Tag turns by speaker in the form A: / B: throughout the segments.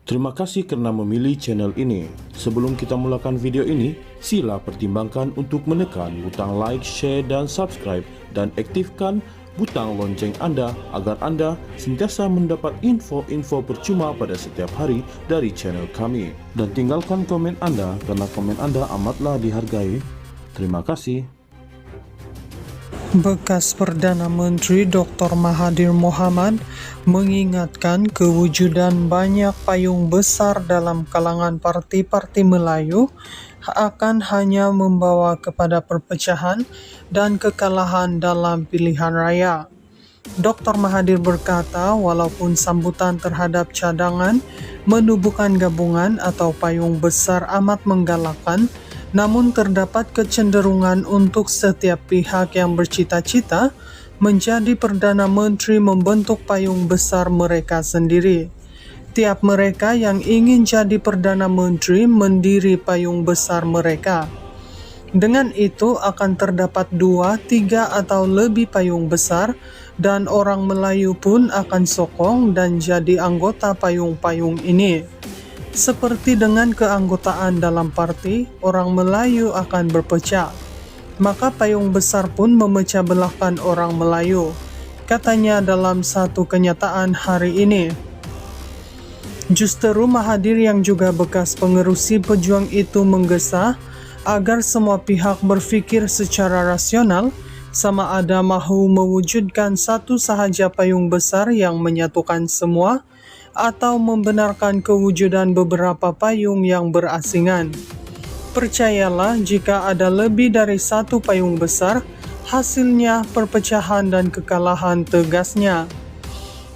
A: Terima kasih karena memilih channel ini. Sebelum kita mulakan video ini, sila pertimbangkan untuk menekan butang like, share, dan subscribe, dan aktifkan butang lonceng Anda agar Anda sentiasa mendapat info-info percuma pada setiap hari dari channel kami. Dan tinggalkan komen Anda karena komen Anda amatlah dihargai. Terima kasih.
B: Bekas Perdana Menteri Dr. Mahathir Mohamad mengingatkan kewujudan banyak payung besar dalam kalangan parti-parti Melayu akan hanya membawa kepada perpecahan dan kekalahan dalam pilihan raya. Dr. Mahathir berkata, walaupun sambutan terhadap cadangan menubuhkan gabungan atau payung besar amat menggalakkan, namun terdapat kecenderungan untuk setiap pihak yang bercita-cita menjadi Perdana Menteri membentuk payung besar mereka sendiri. Tiap mereka yang ingin jadi Perdana Menteri mendiri payung besar mereka. Dengan itu akan terdapat 2, 3 atau lebih payung besar dan orang Melayu pun akan sokong dan jadi anggota payung-payung ini. Seperti dengan keanggotaan dalam parti, orang Melayu akan berpecah. Maka payung besar pun memecah belahkan orang Melayu, katanya dalam satu kenyataan hari ini. Justeru Mahathir yang juga bekas pengerusi pejuang itu menggesa agar semua pihak berpikir secara rasional sama ada mahu mewujudkan satu sahaja payung besar yang menyatukan semua atau membenarkan kewujudan beberapa payung yang berasingan. Percayalah, jika ada lebih dari satu payung besar, hasilnya perpecahan dan kekalahan, tegasnya.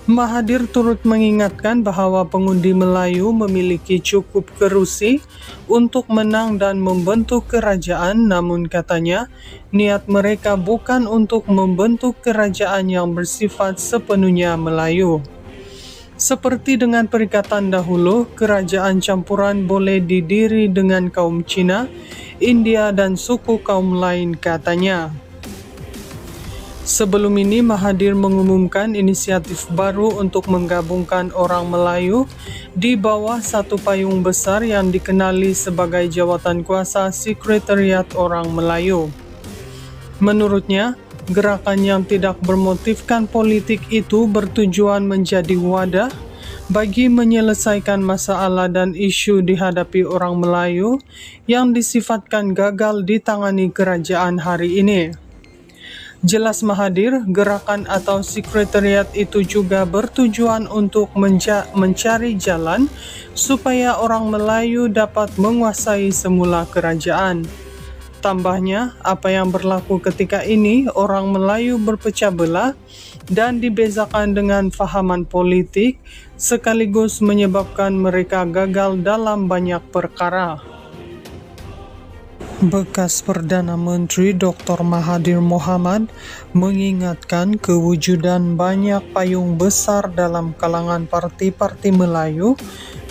B: Mahathir turut mengingatkan bahwa pengundi Melayu memiliki cukup kerusi untuk menang dan membentuk kerajaan, namun katanya, niat mereka bukan untuk membentuk kerajaan yang bersifat sepenuhnya Melayu. Seperti dengan perikatan dahulu, kerajaan campuran boleh didiri dengan kaum Cina, India, dan suku kaum lain, katanya. Sebelum ini, Mahathir mengumumkan inisiatif baru untuk menggabungkan orang Melayu di bawah satu payung besar yang dikenali sebagai Jawatan Kuasa Sekretariat Orang Melayu. Menurutnya, gerakan yang tidak bermotifkan politik itu bertujuan menjadi wadah bagi menyelesaikan masalah dan isu dihadapi orang Melayu yang disifatkan gagal ditangani kerajaan hari ini. Jelas Mahathir, gerakan atau sekretariat itu juga bertujuan untuk mencari jalan supaya orang Melayu dapat menguasai semula kerajaan. Tambahnya, apa yang berlaku ketika ini, orang Melayu berpecah belah dan dibezakan dengan fahaman politik, sekaligus menyebabkan mereka gagal dalam banyak perkara. Bekas Perdana Menteri Dr. Mahathir Mohamad mengingatkan kewujudan banyak payung besar dalam kalangan parti-parti Melayu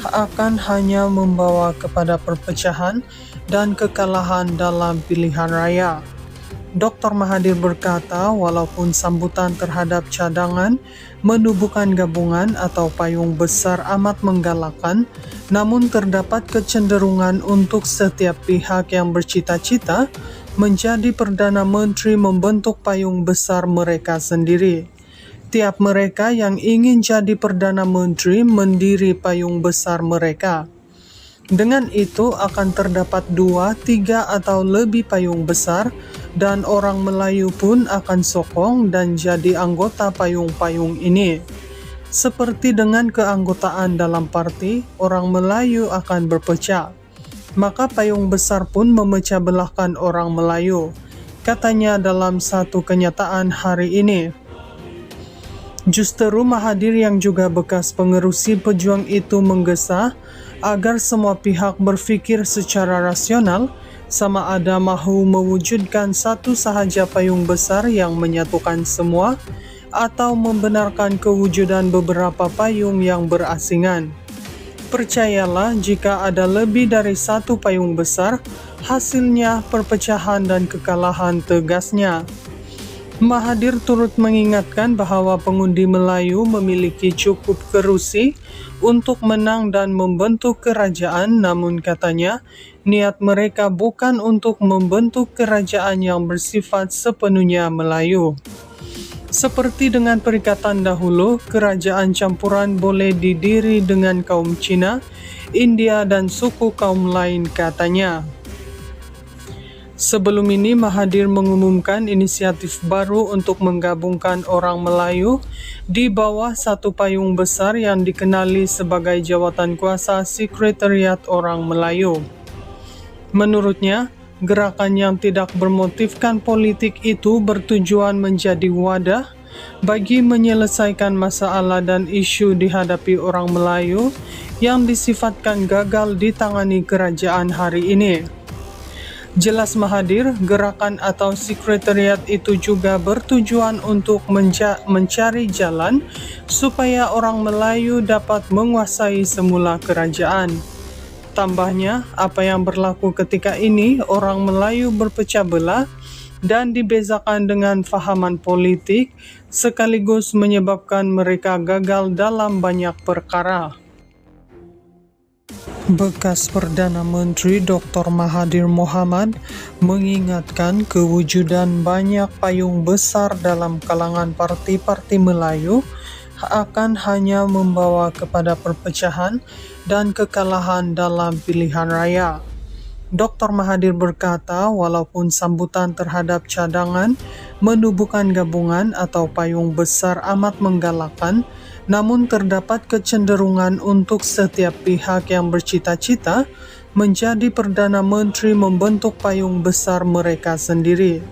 B: akan hanya membawa kepada perpecahan dan kekalahan dalam pilihan raya. Dr. Mahathir berkata, walaupun sambutan terhadap cadangan menubuhkan gabungan atau payung besar amat menggalakkan, namun terdapat kecenderungan untuk setiap pihak yang bercita-cita menjadi Perdana Menteri membentuk payung besar mereka sendiri. Tiap mereka yang ingin jadi Perdana Menteri mendiri payung besar mereka. Dengan itu akan terdapat 2, 3 atau lebih payung besar dan orang Melayu pun akan sokong dan jadi anggota payung-payung ini. Seperti dengan keanggotaan dalam parti, orang Melayu akan berpecah. Maka payung besar pun memecah belahkan orang Melayu, katanya dalam satu kenyataan hari ini. Justeru Mahathir yang juga bekas pengerusi pejuang itu menggesa agar semua pihak berpikir secara rasional sama ada mahu mewujudkan satu sahaja payung besar yang menyatukan semua atau membenarkan kewujudan beberapa payung yang berasingan. Percayalah, jika ada lebih dari satu payung besar, hasilnya perpecahan dan kekalahan, tegasnya. Mahathir turut mengingatkan bahwa pengundi Melayu memiliki cukup kerusi untuk menang dan membentuk kerajaan, namun katanya niat mereka bukan untuk membentuk kerajaan yang bersifat sepenuhnya Melayu. Seperti dengan perikatan dahulu, kerajaan campuran boleh didiri dengan kaum Cina, India, dan suku kaum lain, katanya. Sebelum ini, Mahathir mengumumkan inisiatif baru untuk menggabungkan orang Melayu di bawah satu payung besar yang dikenali sebagai Jawatan Kuasa Sekretariat Orang Melayu. Menurutnya, gerakan yang tidak bermotifkan politik itu bertujuan menjadi wadah bagi menyelesaikan masalah dan isu dihadapi orang Melayu yang disifatkan gagal ditangani kerajaan hari ini. Jelas Mahathir, gerakan atau sekretariat itu juga bertujuan untuk mencari jalan supaya orang Melayu dapat menguasai semula kerajaan. Tambahnya, apa yang berlaku ketika ini, orang Melayu berpecah belah dan dibezakan dengan fahaman politik, sekaligus menyebabkan mereka gagal dalam banyak perkara. Bekas Perdana Menteri Dr. Mahathir Mohamad mengingatkan kewujudan banyak payung besar dalam kalangan parti-parti Melayu akan hanya membawa kepada perpecahan dan kekalahan dalam pilihan raya. Dr. Mahathir berkata, walaupun sambutan terhadap cadangan menubuhkan gabungan atau payung besar amat menggalakkan, namun terdapat kecenderungan untuk setiap pihak yang bercita-cita menjadi Perdana Menteri membentuk payung besar mereka sendiri.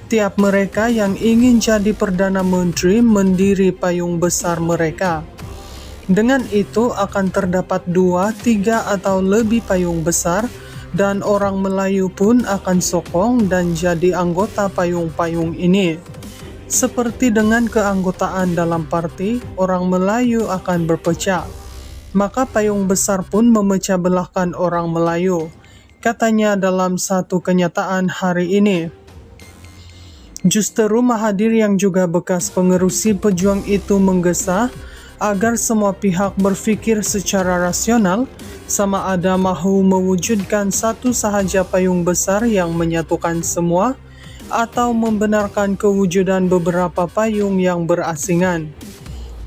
B: Tiap mereka yang ingin jadi Perdana Menteri mendiri payung besar mereka. Dengan itu akan terdapat 2, 3 atau lebih payung besar, dan orang Melayu pun akan sokong dan jadi anggota payung-payung ini. Seperti dengan keanggotaan dalam parti, orang Melayu akan berpecah. Maka payung besar pun memecah belahkan orang Melayu, katanya dalam satu kenyataan hari ini. Justeru Mahathir yang juga bekas pengerusi pejuang itu menggesa agar semua pihak berfikir secara rasional sama ada mahu mewujudkan satu sahaja payung besar yang menyatukan semua atau membenarkan kewujudan beberapa payung yang berasingan.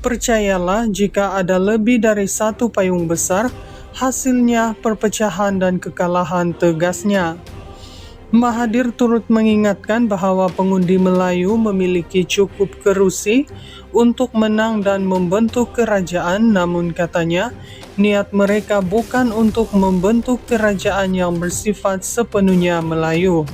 B: Percayalah, jika ada lebih dari satu payung besar, hasilnya perpecahan dan kekalahan, tegasnya. Mahathir turut mengingatkan bahwa pengundi Melayu memiliki cukup kerusi untuk menang dan membentuk kerajaan, namun katanya niat mereka bukan untuk membentuk kerajaan yang bersifat sepenuhnya Melayu.